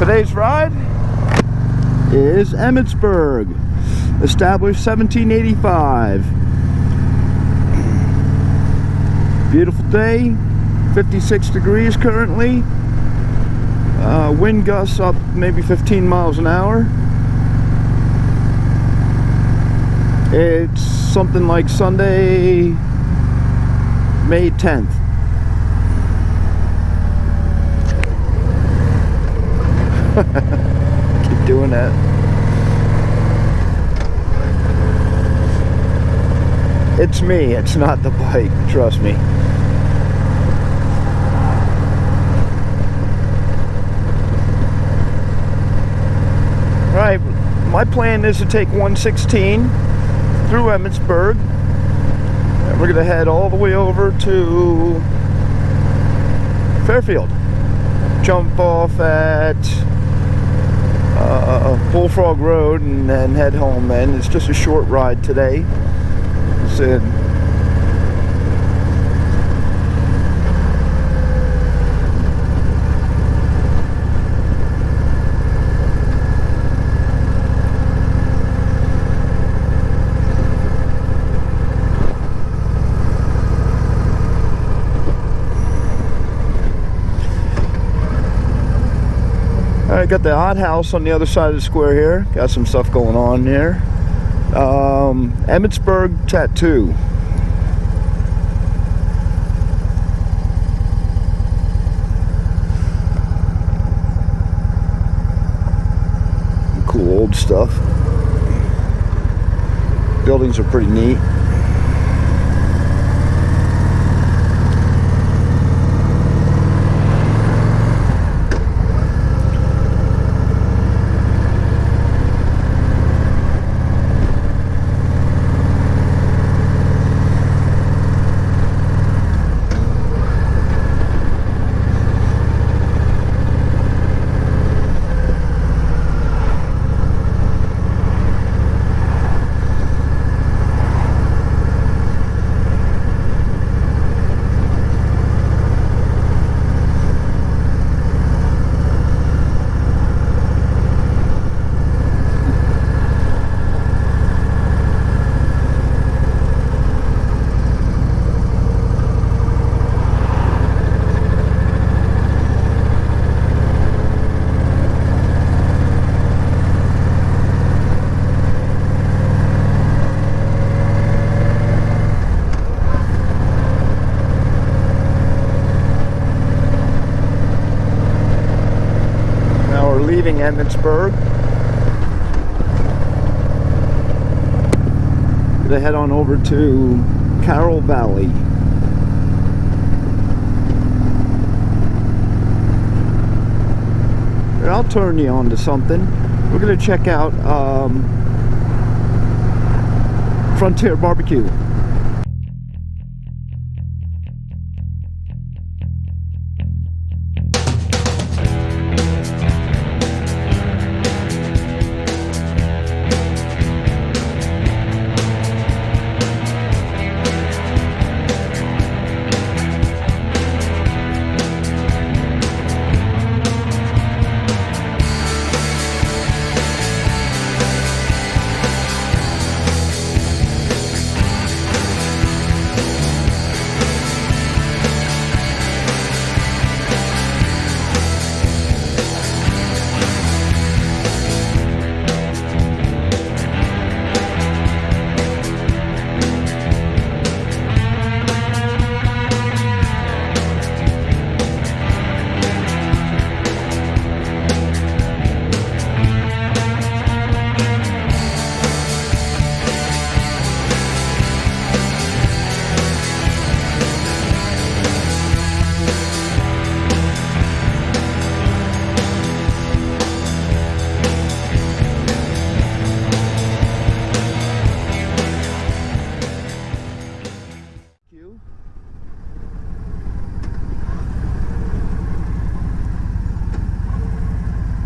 Today's ride is Emmitsburg, established 1785. Beautiful day, 56 degrees currently. Wind gusts up maybe 15 miles an hour. It's something like Sunday, May 10th. Keep doing that. It's me, it's not the bike, trust me. Alright, my plan is to take 116 through Emmitsburg. And we're going to head all the way over to Fairfield. Jump off at Bullfrog Road and then head home. And it's just a short ride today. So, I got the odd house on the other side of the square here. Got some stuff going on here. Emmitsburg tattoo. Cool old stuff. Buildings are pretty neat. Leaving Emmitsburg. Gonna head on over to Carroll Valley. And I'll turn you on to something. We're gonna check out Frontier BBQ.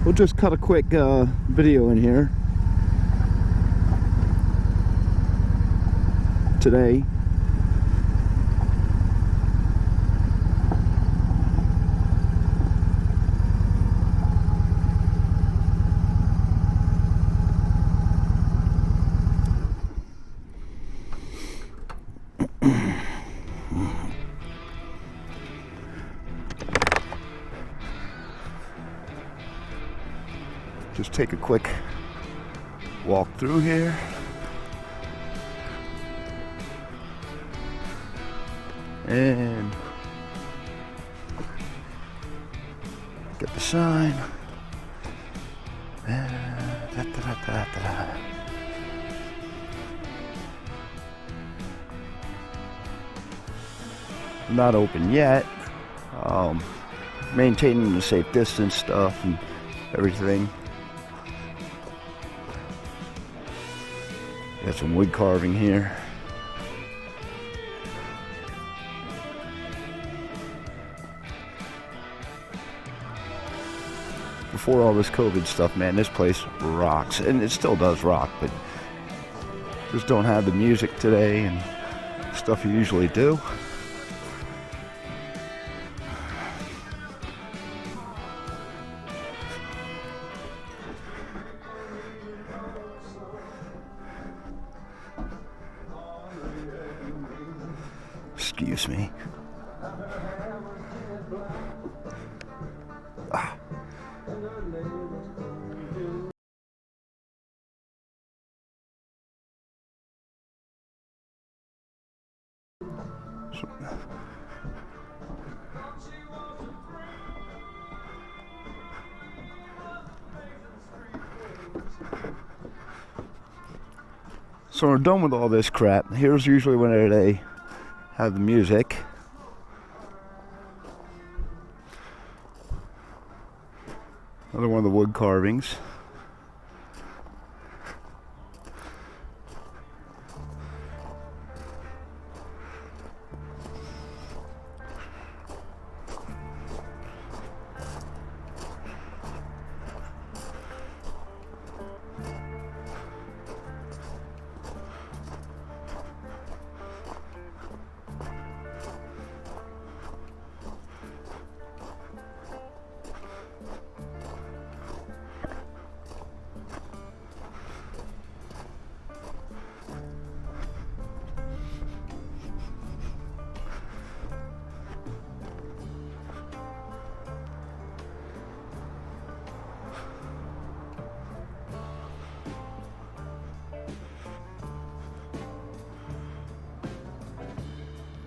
We'll just cut a quick video in here today. just take a quick walk through here. And get the sign. Not open yet. Maintaining the safe distance stuff and everything. Got some wood carving here. Before all this COVID stuff, man, this place rocks. And it still does rock, but just don't have the music today and stuff you usually do. Excuse me. So we're done with all this crap. Here's usually when they have the music. Another one of the wood carvings.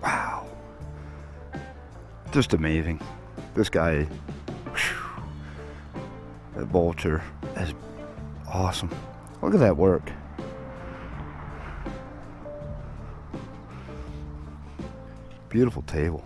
Wow. Just amazing. This guy, whew, that vulture is awesome. Look at that work. Beautiful table.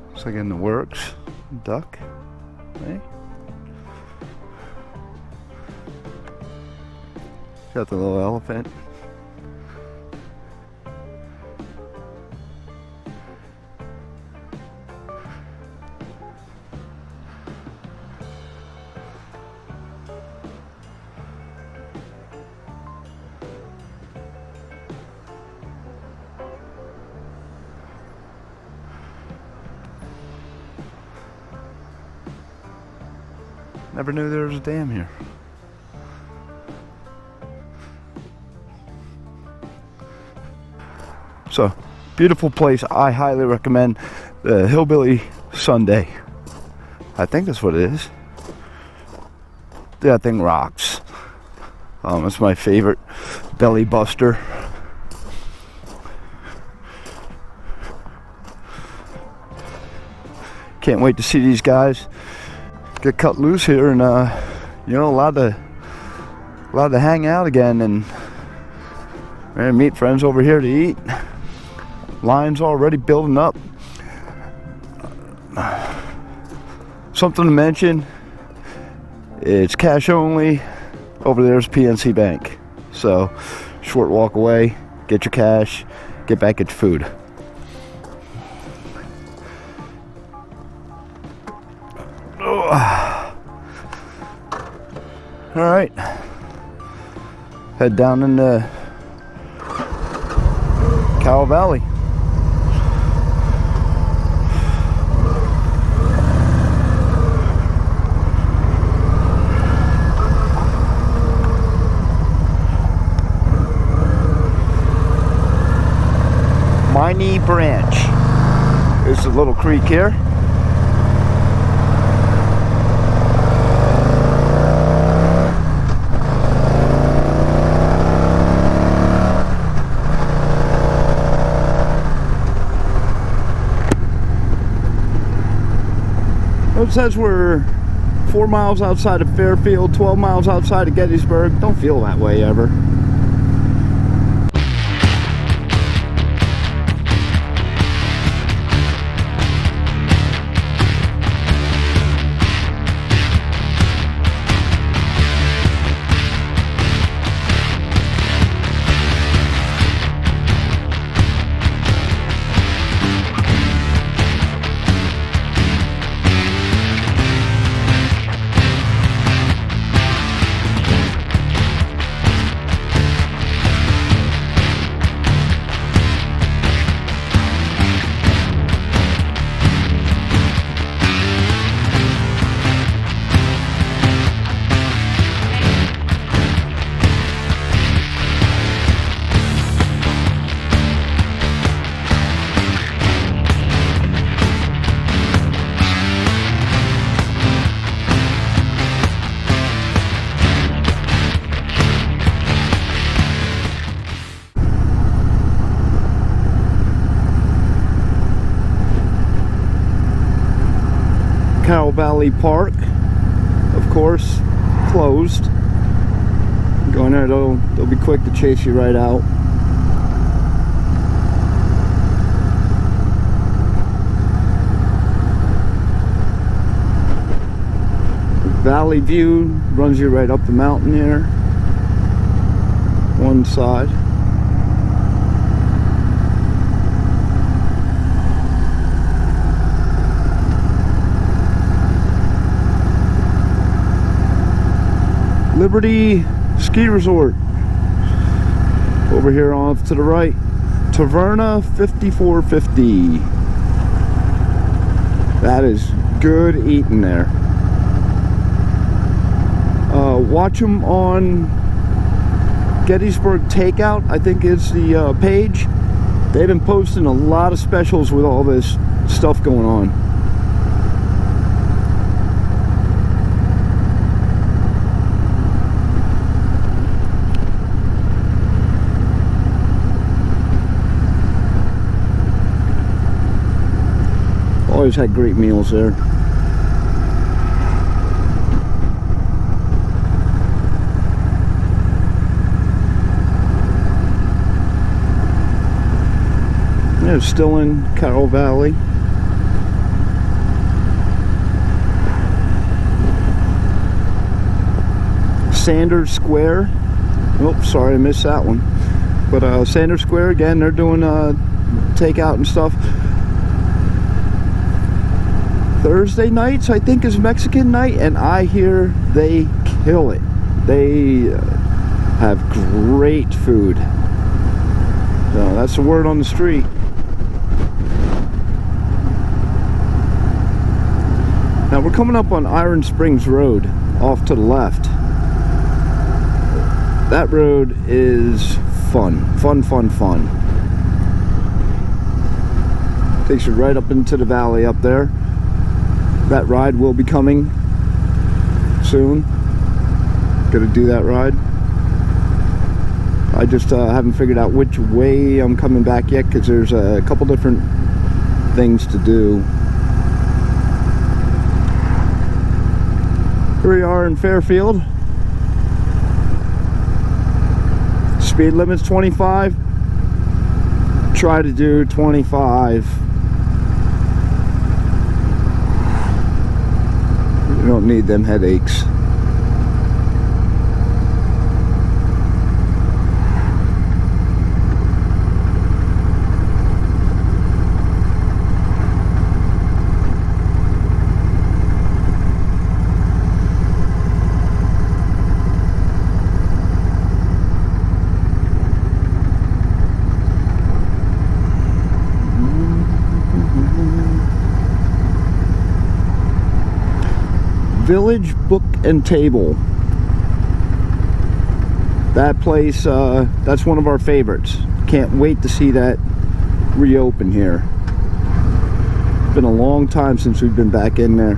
Looks like in the works. Duck. Hey. Got the little elephant. Never knew there was a dam here. So, beautiful place. I highly recommend the Hillbilly Sunday. I think that's what it is. That thing rocks. It's my favorite belly buster. Can't wait to see these guys get cut loose here and allowed to hang out again and meet friends over here to eat. Lines already building up. Something to mention, it's cash only. Over there's PNC Bank, so short walk away, get your cash, get back, get your food. All right, head down into Carroll Valley. Miney Branch is a little creek here. It says we're 4 miles outside of Fairfield, 12 miles outside of Gettysburg. Don't feel that way ever. Carroll Valley Park, of course, closed. Go in there, they'll be quick to chase you right out. Valley View runs you right up the mountain here, one side. Liberty Ski Resort over here off to the right. Taverna 5450. That is good eating there. Watch them on Gettysburg Takeout, I think is the page. They've been posting a lot of specials with all this stuff going on. Always had great meals there. Yeah, still in Carroll Valley. Sanders Square. Oh, sorry, I missed that one. But Sanders Square again, they're doing takeout and stuff. Thursday nights, I think, is Mexican night, and I hear they kill it. They have great food. So that's the word on the street. Now we're coming up on Iron Springs Road off to the left. That road is fun. Takes you right up into the valley up there. That ride will be coming soon. Gonna do that ride. I just haven't figured out which way I'm coming back yet, because there's a couple different things to do. Here we are in Fairfield. Speed limit's 25. Try to do 25. You don't need them headaches. Village Book and Table. That place, that's one of our favorites. Can't wait to see that reopen here. It's been a long time since we've been back in there.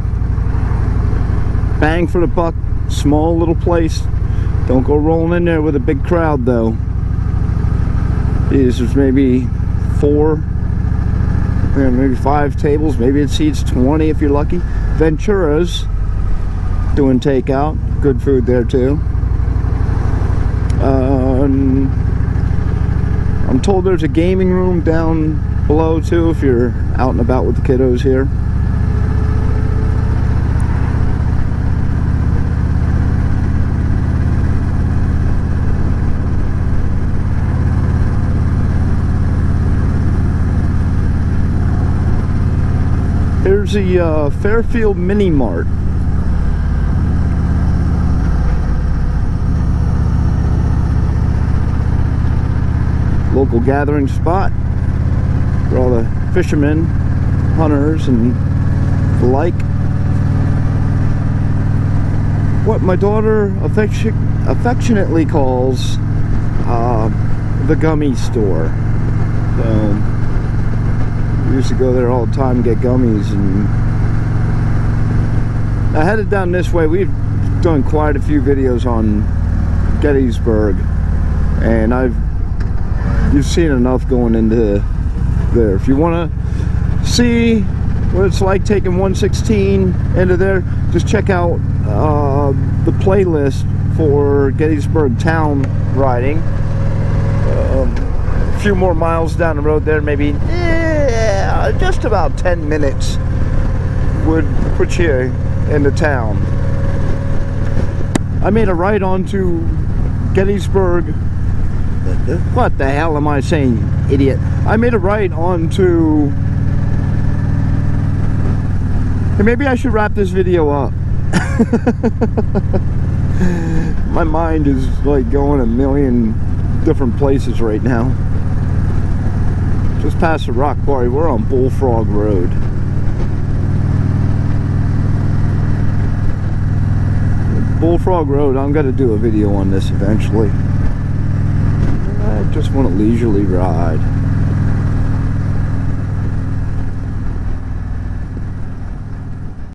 Bang for the buck, small little place. Don't go rolling in there with a big crowd though. There's maybe 4, maybe 5 tables. Maybe it seats 20 if you're lucky. Ventura's doing takeout. Good food there too. I'm told there's a gaming room down below too if you're out and about with the kiddos here. Here's the Fairfield Mini Mart. Local gathering spot for all the fishermen, hunters, and the like. What my daughter affectionately calls the gummy store. So we used to go there all the time and get gummies. And I headed down this way. We've done quite a few videos on Gettysburg, and you've seen enough going into there. If you want to see what it's like taking 116 into there, just check out the playlist for Gettysburg town riding. A few more miles down the road there, maybe just about 10 minutes would put you into town. I made a right onto Gettysburg. What the hell am I saying, idiot? I made a right onto... Hey, maybe I should wrap this video up. My mind is like going a million different places right now. Just past the rock quarry. We're on Bullfrog Road. Bullfrog Road, I'm going to do a video on this eventually. I just want a leisurely ride.